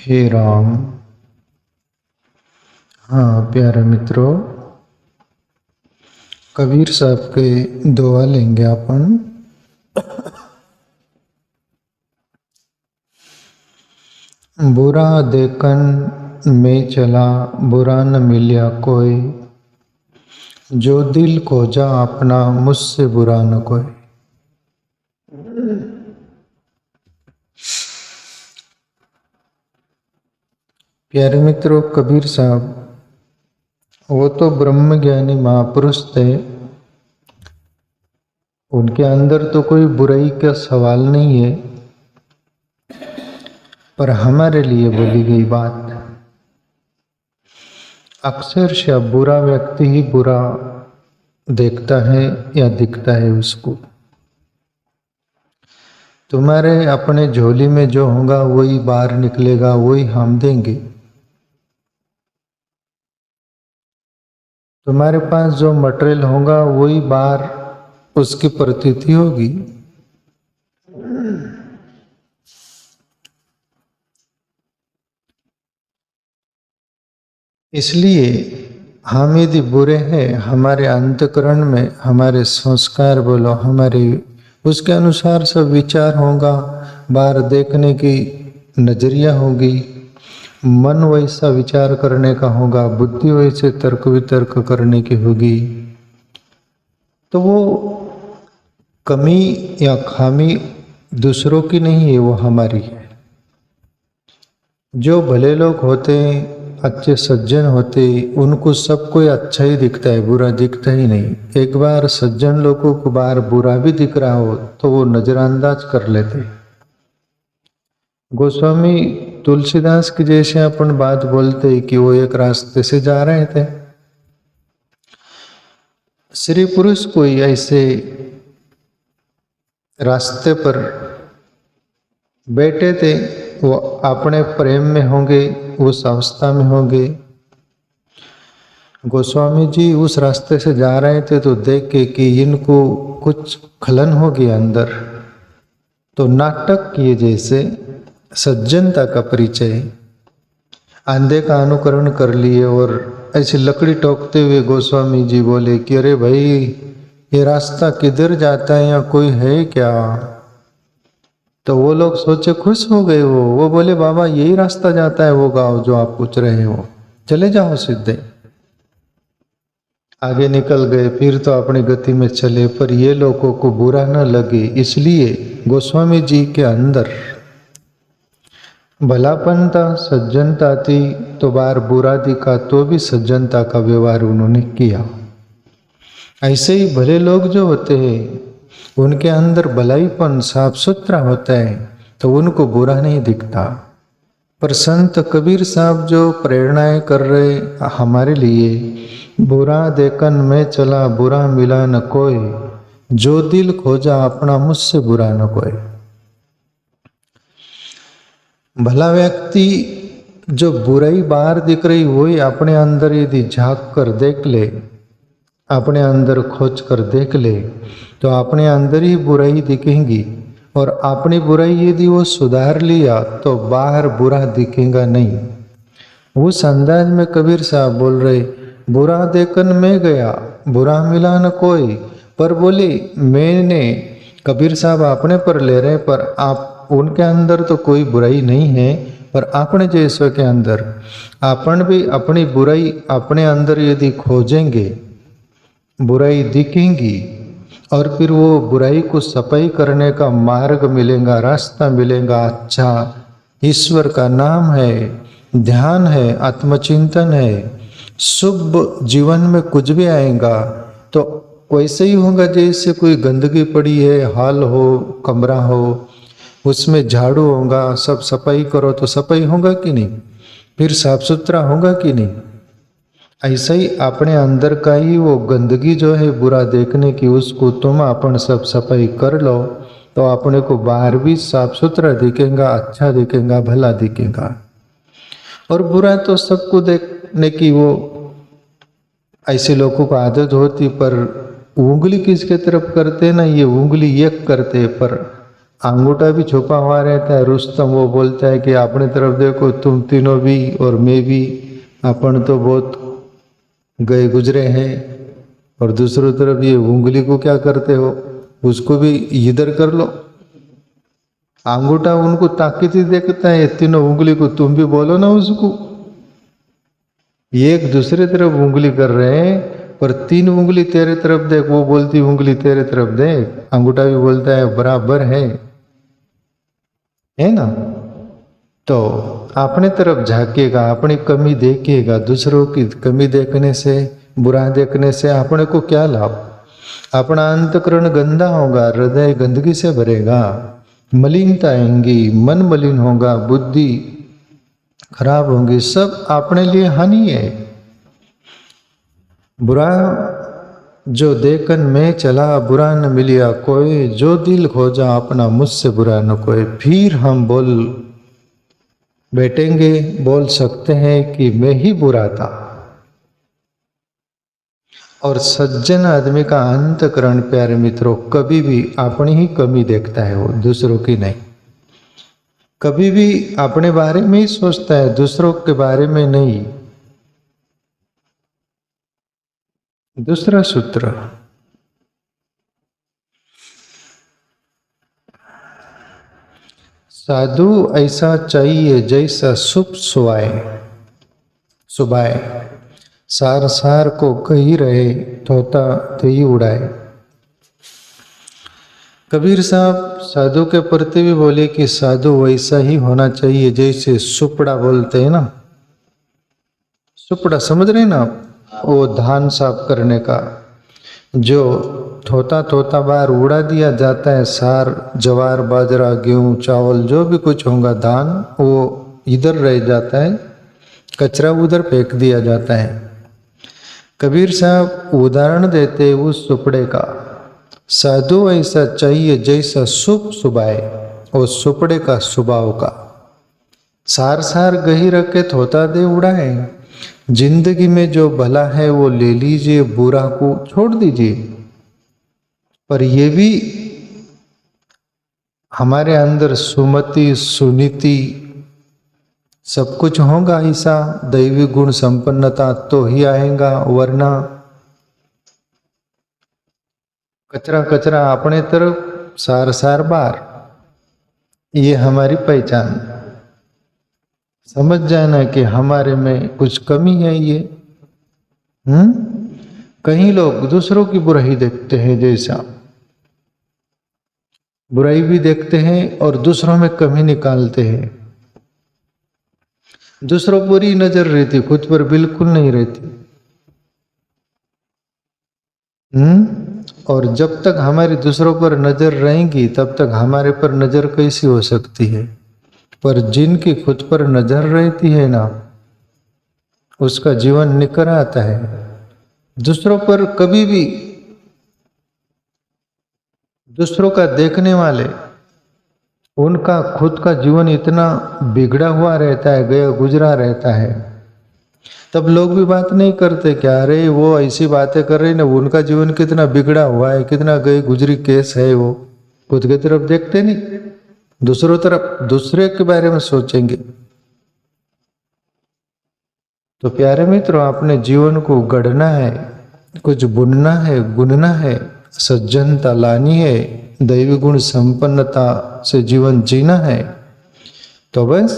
हे राम। हाँ प्यारे मित्रों, कबीर साहब के दुआ लेंगे अपन। बुरा देखन में चला, बुरा न मिलिया कोई, जो दिल खोजा अपना, मुझसे बुरा न कोई। प्यारे मित्रों, कबीर साहब वो तो ब्रह्म ज्ञानी महापुरुष थे, उनके अंदर तो कोई बुराई का सवाल नहीं है, पर हमारे लिए बोली गई बात अक्सर बुरा व्यक्ति ही बुरा देखता है या दिखता है उसको। तुम्हारे अपने झोली में जो होगा वही बाहर निकलेगा, वही हम देंगे। तुम्हारे पास जो मटेरियल होगा वही बाहर उसकी प्रतीति होगी। इसलिए हम यदि बुरे हैं, हमारे अंतःकरण में हमारे संस्कार बोलो, हमारे उसके अनुसार सब विचार होगा, बाहर देखने की नजरिया होगी, मन वैसा विचार करने का होगा, बुद्धि वैसे तर्क वितर्क करने की होगी। तो वो कमी या खामी दूसरों की नहीं है, वो हमारी है। जो भले लोग होते हैं, अच्छे सज्जन होते, उनको सब कोई अच्छा ही दिखता है, बुरा दिखता ही नहीं। एक बार सज्जन लोगों को बाहर बुरा भी दिख रहा हो तो वो नजरअंदाज कर लेते। गोस्वामी तुलसीदास के जैसे अपन बात बोलते कि वो एक रास्ते से जा रहे थे, स्त्री पुरुष कोई ऐसे रास्ते पर बैठे थे, वो अपने प्रेम में होंगे, उस अवस्था में होंगे। गोस्वामी जी उस रास्ते से जा रहे थे तो देख के कि इनको कुछ खलन हो गया अंदर, तो नाटक किए जैसे सज्जनता का परिचय, अंधे का अनुकरण कर लिए और ऐसी लकड़ी ठोकते हुए गोस्वामी जी बोले कि अरे भाई, ये रास्ता किधर जाता है या कोई है क्या? तो वो लोग सोचे, खुश हो गए। वो बोले बाबा यही रास्ता जाता है वो गांव जो आप पूछ रहे हो, चले जाओ सीधे। आगे निकल गए, फिर तो अपनी गति में चले, पर ये लोगों को बुरा न लगे, इसलिए गोस्वामी जी के अंदर भलापन था, सज्जनता थी, तो बार बुरा दिखा तो भी सज्जनता का व्यवहार उन्होंने किया। ऐसे ही भले लोग जो होते हैं उनके अंदर भलाईपन साफ सुथरा होता है तो उनको बुरा नहीं दिखता। पर संत कबीर साहब जो प्रेरणाएं कर रहे हमारे लिए, बुरा देखन में चला, बुरा मिला न कोई, जो दिल खोजा अपना, मुझसे बुरा न कोई। भला व्यक्ति जो बुराई बाहर दिख रही वही अपने अंदर यदि झांक कर देख ले, अपने अंदर खोज कर देख ले, तो अपने अंदर ही बुराई दिखेंगी। और अपनी बुराई यदि वो सुधार लिया तो बाहर बुरा दिखेगा नहीं। उस अंदाज में कबीर साहब बोल रहे, बुरा देखन में गया, बुरा मिला न कोई। पर बोले मैंने, कबीर साहब अपने पर ले रहे, पर आप उनके अंदर तो कोई बुराई नहीं है, पर अपने जैसे के अंदर अपन भी अपनी बुराई अपने अंदर यदि खोजेंगे, बुराई दिखेंगी और फिर वो बुराई को सफाई करने का मार्ग मिलेगा, रास्ता मिलेगा। अच्छा, ईश्वर का नाम है, ध्यान है, आत्मचिंतन है, शुभ जीवन में कुछ भी आएगा तो वैसे ही होगा जैसे कोई गंदगी पड़ी है, हॉल हो, कमरा हो, उसमें झाड़ू होगा, सब सफाई करो तो सफाई होगा कि नहीं, फिर साफ सुथरा होगा कि नहीं। ऐसा ही अपने अंदर का ही वो गंदगी जो है बुरा देखने की, उसको तुम अपन सब सफाई कर लो तो अपने को बाहर भी साफ सुथरा दिखेगा, अच्छा दिखेगा, भला दिखेगा। और बुरा तो सबको देखने की वो ऐसे लोगों को आदत होती, पर उंगली किसके तरफ करते ना, ये उंगली एक करते, पर अंगूठा भी छुपा हुआ रहता है। रुस्तम वो बोलता है कि अपने तरफ देखो, तुम तीनों भी और मैं भी, अपन तो बहुत गए गुजरे हैं। और दूसरी तरफ ये उंगली को क्या करते हो, उसको भी इधर कर लो। अंगूठा उनको ताकत ही देखता है, तीनों उंगली को तुम भी बोलो ना उसको। एक दूसरे तरफ उंगली कर रहे हैं, पर तीन उंगली तेरे तरफ देख, वो बोलती उंगली तेरे तरफ देख। अंगूठा भी बोलता है बराबर है ना। तो अपने तरफ झांकेगा, अपनी कमी देखेगा। दूसरों की कमी देखने से, बुरा देखने से अपने को क्या लाभ। अपना अंतकरण गंदा होगा, हृदय गंदगी से भरेगा, मलिनता आएंगी, मन मलिन होगा, बुद्धि खराब होंगी, सब अपने लिए हानि है। बुरा जो देखन में चला, बुरा न मिलिया कोई, जो दिल खोजा अपना मुझसे बुरा न कोई। फिर हम बोल बैठेंगे, बोल सकते हैं कि मैं ही बुरा था। और सज्जन आदमी का अंतकरण प्यारे मित्रों कभी भी अपनी ही कमी देखता है, वो दूसरों की नहीं। कभी भी अपने बारे में ही सोचता है, दूसरों के बारे में नहीं। दूसरा सूत्र, साधु ऐसा चाहिए जैसा शुभ सुबाए, सार सार को कही रहे, तोता तेई उड़ाए। कबीर साहब साधु के प्रति भी बोले कि साधु वैसा ही होना चाहिए जैसे सुपड़ा बोलते हैं ना। सुपड़ा समझ रहे ना आप, वो धान साफ करने का, जो थोता बाहर उड़ा दिया जाता है। सार, जवार, बाजरा, गेहूं, चावल जो भी कुछ होगा धान, वो इधर रह जाता है, कचरा उधर फेंक दिया जाता है। कबीर साहब उदाहरण देते उस सुपड़े का, साधु ऐसा चाहिए जैसा शुभ सुबाए, और सुपड़े का स्वभाव का। सार सार गही रखे थोता दे उड़ाए। जिंदगी में जो भला है वो ले लीजिए, बुरा को छोड़ दीजिए। पर ये भी हमारे अंदर सुमति, सुनीति सब कुछ होगा, ऐसा दैवी गुण संपन्नता तो ही आएगा, वरना कचरा कचरा अपने तरफ, सार सार बार। ये हमारी पहचान। समझ जाना कि हमारे में कुछ कमी है ये। कई लोग दूसरों की बुराई देखते हैं, जैसा बुराई भी देखते हैं और दूसरों में कमी निकालते हैं। दूसरों पर ही नजर रहती, खुद पर बिल्कुल नहीं रहती। और जब तक हमारी दूसरों पर नजर रहेगी तब तक हमारे पर नजर कैसी हो सकती है। पर जिनकी खुद पर नजर रहती है ना, उसका जीवन निखर आता है। दूसरों पर कभी भी, दूसरों का देखने वाले, उनका खुद का जीवन इतना बिगड़ा हुआ रहता है, गया गुजरा रहता है, तब लोग भी बात नहीं करते क्या, अरे वो ऐसी बातें कर रहे ना, उनका जीवन कितना बिगड़ा हुआ है, कितना गई गुजरी केस है। वो खुद की तरफ देखते नहीं, दूसरों तरफ, दूसरे के बारे में सोचेंगे। तो प्यारे मित्रों, अपने जीवन को गढ़ना है, कुछ बुनना है, गुनना है, सज्जनता लानी है, दैवी गुण संपन्नता से जीवन जीना है। तो बस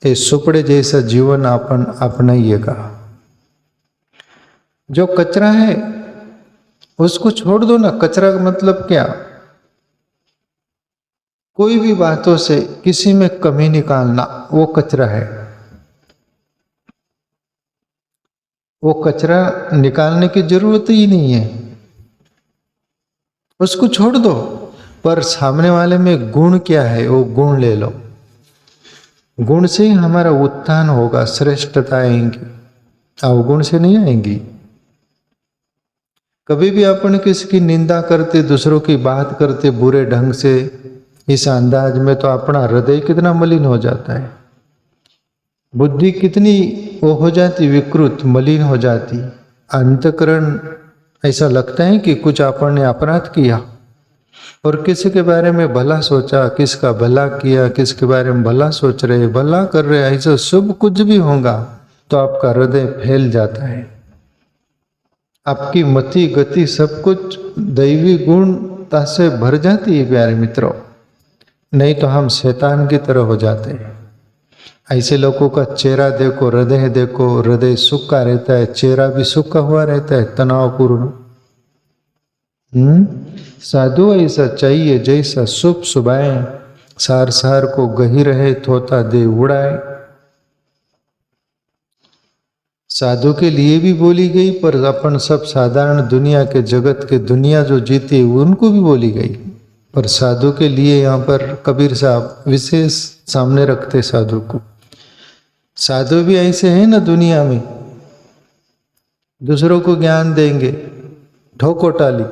ये सुपड़े जैसा जीवन अपन अपनाइएगा। जो कचरा है उसको छोड़ दो ना। कचरा का मतलब क्या, कोई भी बातों से किसी में कमी निकालना, वो कचरा है। वो कचरा निकालने की जरूरत ही नहीं है, उसको छोड़ दो। पर सामने वाले में गुण क्या है, वो गुण ले लो। गुण से ही हमारा उत्थान होगा, श्रेष्ठता आएंगी, अवगुण से नहीं आएंगी। कभी भी अपन किसी की निंदा करते, दूसरों की बात करते बुरे ढंग से, इस अंदाज में, तो अपना हृदय कितना मलिन हो जाता है, बुद्धि कितनी वो हो जाती, विकृत, मलिन हो जाती। अंतकरण ऐसा लगता है कि कुछ अपन ने अपराध किया। और किसी के बारे में भला सोचा, किसका भला किया, किसके बारे में भला सोच रहे, भला कर रहे, ऐसा शुभ कुछ भी होगा तो आपका हृदय फैल जाता है। आपकी मति गति सब कुछ दैवी गुणता से भर जाती है प्यारे मित्रों। नहीं तो हम शैतान की तरह हो जाते हैं। ऐसे लोगों का चेहरा देखो, हृदय देखो, हृदय सूखा रहता है, चेहरा भी सूखा हुआ रहता है, तनावपूर्ण। साधु ऐसा चाहिए जैसा शुभ सुभाए, सार सार को गही रहे, थोता दे उड़ाए। साधु के लिए भी बोली गई, पर अपन सब साधारण दुनिया के जगत के दुनिया जो जीती उनको भी बोली गई। पर साधु के लिए यहाँ पर कबीर साहब विशेष सामने रखते साधु को। साधु भी ऐसे हैं ना दुनिया में, दूसरों को ज्ञान देंगे, ठोको टाली।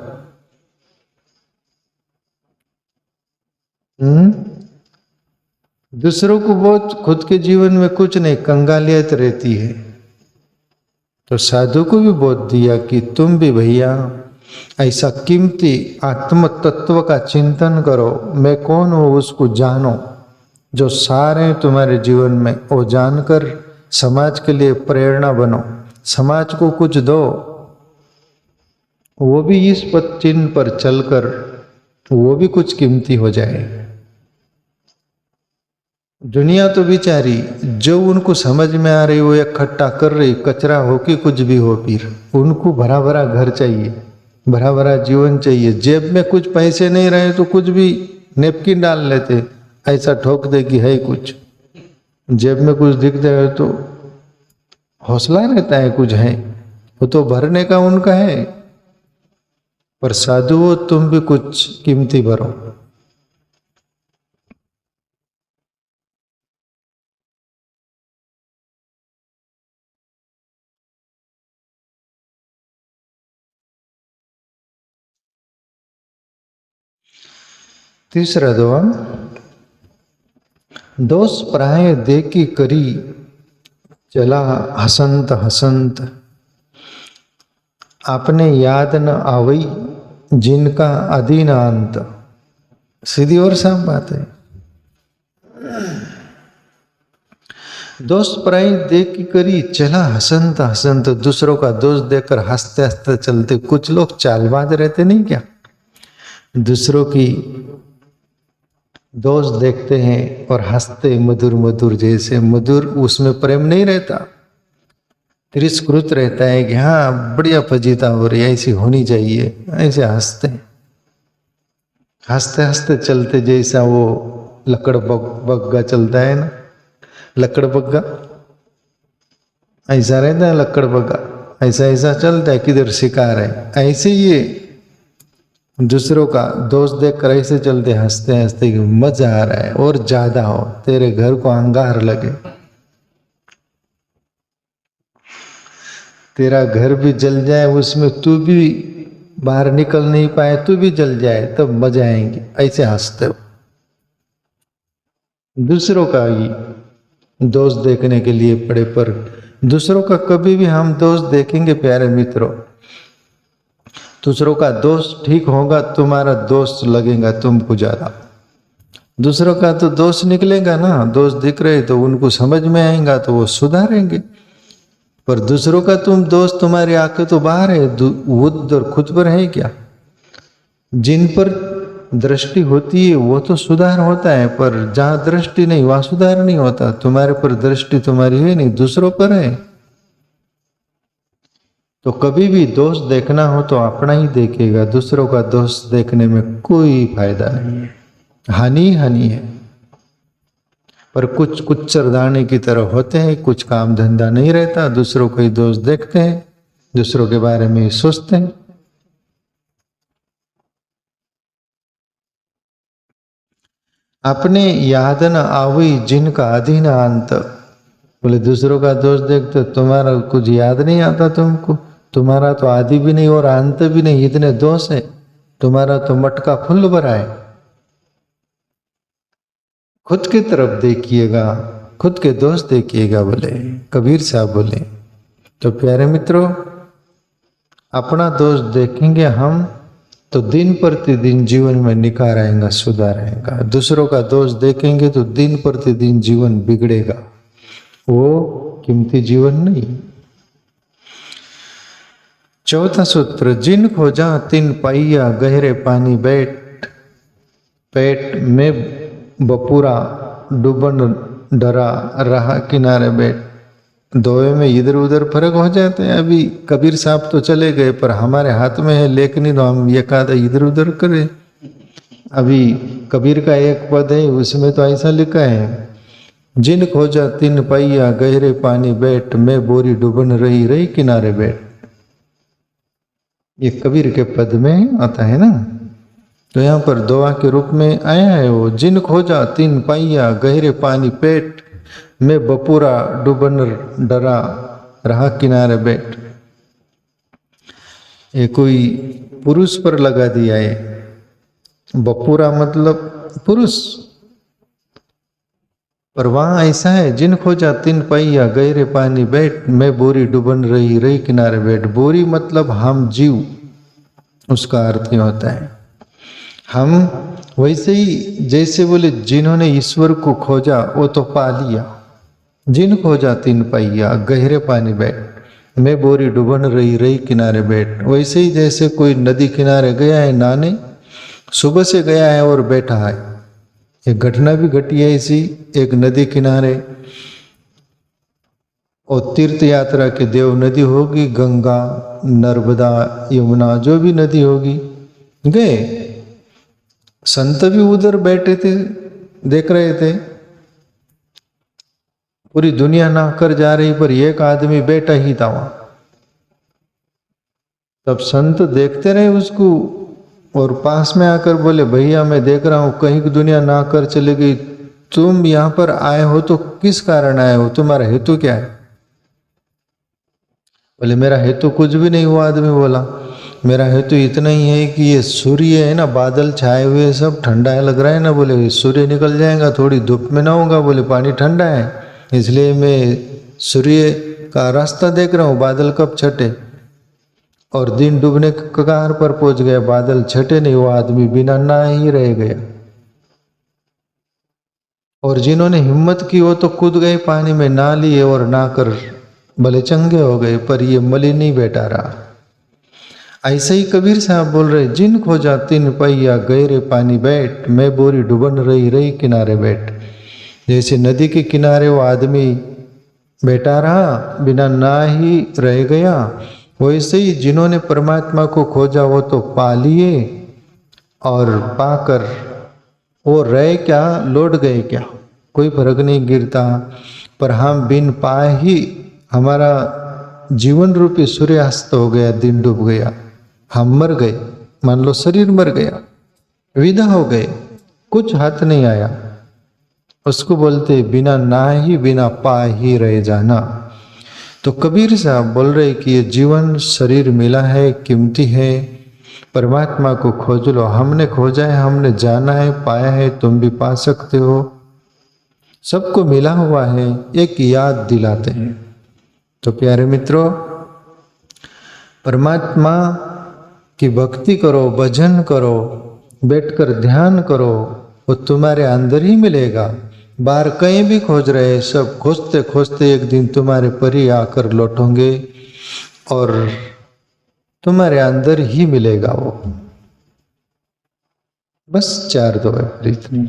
दूसरों को बहुत, खुद के जीवन में कुछ नहीं, कंगालियत रहती है। तो साधु को भी बोध दिया कि तुम भी भैया ऐसा कीमती आत्म तत्व का चिंतन करो, मैं कौन हूँ उसको जानो, जो सार हैं तुम्हारे जीवन में वो जानकर समाज के लिए प्रेरणा बनो, समाज को कुछ दो। वो भी इस पथ चिन्ह पर चलकर वो भी कुछ कीमती हो जाए। दुनिया तो बेचारी जो उनको समझ में आ रही वो इकट्ठा कर रही, कचरा हो कि कुछ भी हो, फिर उनको भरा भरा घर चाहिए, भरा भरा जीवन चाहिए। जेब में कुछ पैसे नहीं रहे तो कुछ भी नेपकिन डाल लेते, ऐसा ठोक दे कि है कुछ। जेब में कुछ दिख जाए तो हौसला रहता है कुछ है, वो तो भरने का उनका है। पर साधु हो तुम भी कुछ कीमती भरो। तीसरा दुआ, दोष प्राय देखी करी चला हसंत हसंत, आपने याद न आवई जिनका अधीन अंत। सीधी और साफ बात है। दोष प्राय देखी करी चला हसंत हसंत, दूसरों का दोष देखकर हंसते हंसते चलते। कुछ लोग चालबाज रहते नहीं क्या, दूसरों की दोष देखते हैं और हंसते, मधुर मधुर जैसे, मधुर उसमें प्रेम नहीं रहता, तिरस्कृत रहता है कि हाँ बढ़िया फजीता हो रही है, ऐसी होनी चाहिए, ऐसे हंसते हंसते हंसते चलते। जैसा वो लकड़ बग्गा चलता है ना, लकड़ बग्गा ऐसा रहता है, लकड़ बग्गा ऐसा ऐसा चलता है, किधर शिकार है। ऐसे ये दूसरों का दोष देख कर ऐसे चलते हंसते हंसते कि मजा आ रहा है और ज्यादा हो, तेरे घर को अंगार लगे, तेरा घर भी जल जाए, उसमें तू भी बाहर निकल नहीं पाए, तू भी जल जाए, तब मजा आएंगे। ऐसे हंसते हो। दूसरों का ही दोष देखने के लिए पड़े, पर दूसरों का कभी भी हम दोष देखेंगे प्यारे मित्रों, दूसरों का दोष ठीक होगा, तुम्हारा दोष लगेगा तुमको ज्यादा। दूसरों का तो दोष निकलेगा ना, दोष दिख रहे तो उनको समझ में आएगा तो वो सुधारेंगे। पर दूसरों का तुम दोष तुम्हारी आंखें तो बाहर है, उधर खुद पर है क्या। जिन पर दृष्टि होती है वो तो सुधार होता है, पर जहां दृष्टि नहीं वहां सुधार नहीं होता। तुम्हारे पर दृष्टि तुम्हारी है नहीं, दूसरों पर है। तो कभी भी दोष देखना हो तो अपना ही देखेगा, दूसरों का दोष देखने में कोई फायदा नहीं है, हानि हानि है। पर कुछ कुच्चरदाने की तरह होते हैं, कुछ काम धंधा नहीं रहता, दूसरों को ही दोष देखते हैं, दूसरों के बारे में ही सोचते हैं। अपने याद न आवई जिनका अधीन अंत। बोले दूसरों का दोष देखते, तुम्हारा कुछ याद नहीं आता तुमको, तुम्हारा तो आदि भी नहीं और अंत भी नहीं, इतने दोष है, तुम्हारा तो मटका फुल भरा है। खुद की तरफ देखिएगा, खुद के दोष देखिएगा, बोले कबीर साहब बोले। तो प्यारे मित्रों, अपना दोष देखेंगे हम तो दिन प्रतिदिन जीवन में निखार आएगा, सुधार आएगा। दूसरों का दोष देखेंगे तो दिन प्रतिदिन जीवन बिगड़ेगा, वो कीमती जीवन नहीं। चौथा सूत्र, जिन खोजा तिन पाइया गहरे पानी बैठ, पेट में बपूरा डूबन डरा रहा किनारे बैठ। दोए में इधर उधर फर्क हो जाते हैं। अभी कबीर साहब तो चले गए, पर हमारे हाथ में है लेखनी, तो हम ये कहा इधर उधर करें। अभी कबीर का एक पद है, उसमें तो ऐसा लिखा है, जिन खोजा तिन पाइया गहरे पानी बैठ, मैं बोरी डूबन रही रही किनारे बैठ। ये कबीर के पद में आता है ना। तो यहाँ पर दुआ के रूप में आया है वो, जिन खोजा तिन पाइया गहरे पानी पेट, मैं बपूरा डूबन डरा रहा किनारे बैठ। ये कोई पुरुष पर लगा दिया है, बपूरा मतलब पुरुष, पर वहां ऐसा है, जिन खोजा तिन पाइया गहरे पानी बैठ, मैं बोरी डूबन रही रही किनारे बैठ। बोरी मतलब हम जीव, उसका अर्थ क्या होता है, हम वैसे ही जैसे बोले जिन्होंने ईश्वर को खोजा वो तो पा लिया। जिन खोजा तिन पाइया गहरे पानी बैठ, मैं बोरी डूबन रही रही किनारे बैठ। वैसे ही जैसे कोई नदी किनारे गया है नहाने, सुबह से गया है और बैठा है। एक घटना भी घटी है ऐसी, एक नदी किनारे, और तीर्थ यात्रा के देव नदी होगी, गंगा नर्मदा यमुना जो भी नदी होगी, गए। संत भी उधर बैठे थे, देख रहे थे। पूरी दुनिया ना कर जा रही, पर एक आदमी बैठा ही था वहां। तब संत देखते रहे उसको, और पास में आकर बोले, भैया मैं देख रहा हूं कहीं की दुनिया ना कर चली गई, तुम यहां पर आए हो तो किस कारण आए हो, तुम्हारा हेतु क्या है? बोले मेरा हेतु कुछ भी नहीं हुआ। आदमी बोला, मेरा हेतु इतना ही है कि ये सूर्य है ना, बादल छाए हुए सब ठंडा है लग रहा है ना। बोले सूर्य निकल जाएगा, थोड़ी धूप में ना होगा। बोले पानी ठंडा है, इसलिए मैं सूर्य का रास्ता देख रहा हूँ, बादल कब छटे। और दिन डूबने के कगार पर पहुंच गया, बादल छटे नहीं, वो आदमी बिना नहाए ही रह गया। और जिन्होंने हिम्मत की वो तो कूद गए पानी में, नहा लिए और नहाकर भले चंगे हो गए, पर ये मलिन नहीं बैठा रहा। ऐसे ही कबीर साहब बोल रहे, जिन खोजा तिन पैया गहरे पानी बैठ, मैं बोरी डूबन रही रही किनारे बैठ। जैसे नदी के किनारे वो आदमी बैठा रहा, बिना नहा ही रह गया, वैसे ही जिन्होंने परमात्मा को खोजा वो तो पा लिए, और पाकर वो रहे क्या, लौट गए क्या, कोई फर्क नहीं गिरता। पर हम बिन पाए ही हमारा जीवन रूपी सूर्यास्त हो गया, दिन डूब गया, हम मर गए। मान लो शरीर मर गया, विदा हो गए, कुछ हाथ नहीं आया। उसको बोलते बिना ना ही बिना पा ही रह जाना। तो कबीर साहब बोल रहे कि ये जीवन शरीर मिला है, कीमती है, परमात्मा को खोज लो। हमने खोजा है, हमने जाना है, पाया है, तुम भी पा सकते हो। सबको मिला हुआ है, एक याद दिलाते हैं। तो प्यारे मित्रों, परमात्मा की भक्ति करो, भजन करो, बैठकर ध्यान करो, वो तुम्हारे अंदर ही मिलेगा। बाहर कहीं भी खोज रहे, सब खोजते खोजते एक दिन तुम्हारे पर ही आकर लौटोगे, और तुम्हारे अंदर ही मिलेगा वो। बस 4 दुआ, इतनी।